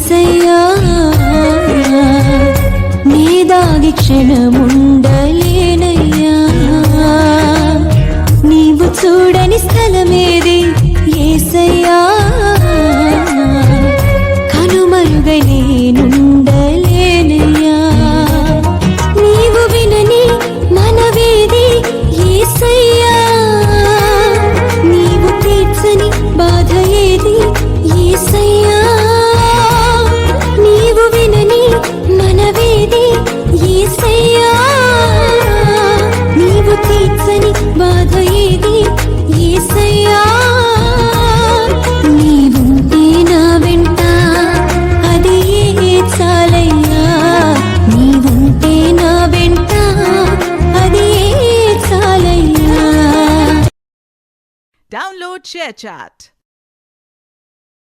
యేసయ్యా నీ దాగి క్షణముండలేనయ్యా నీవు చూడని స్థలమేది యేసయ్యా కనుమరుగై నేనుండలేనయ్యా నీవు వినని మనవేది యేసయ్యా నీవు తీర్చని బాధ ఏది యేసయ్యా నీవు వినని మనవేది యేసయ్యా నీవు తీర్చని బాధ ఏది యేసయ్యా నీవుంటే నా వెంట అది చాలయ్యా నీవుంటే నా వెంట అది చాలయ్యా Download ShareChat.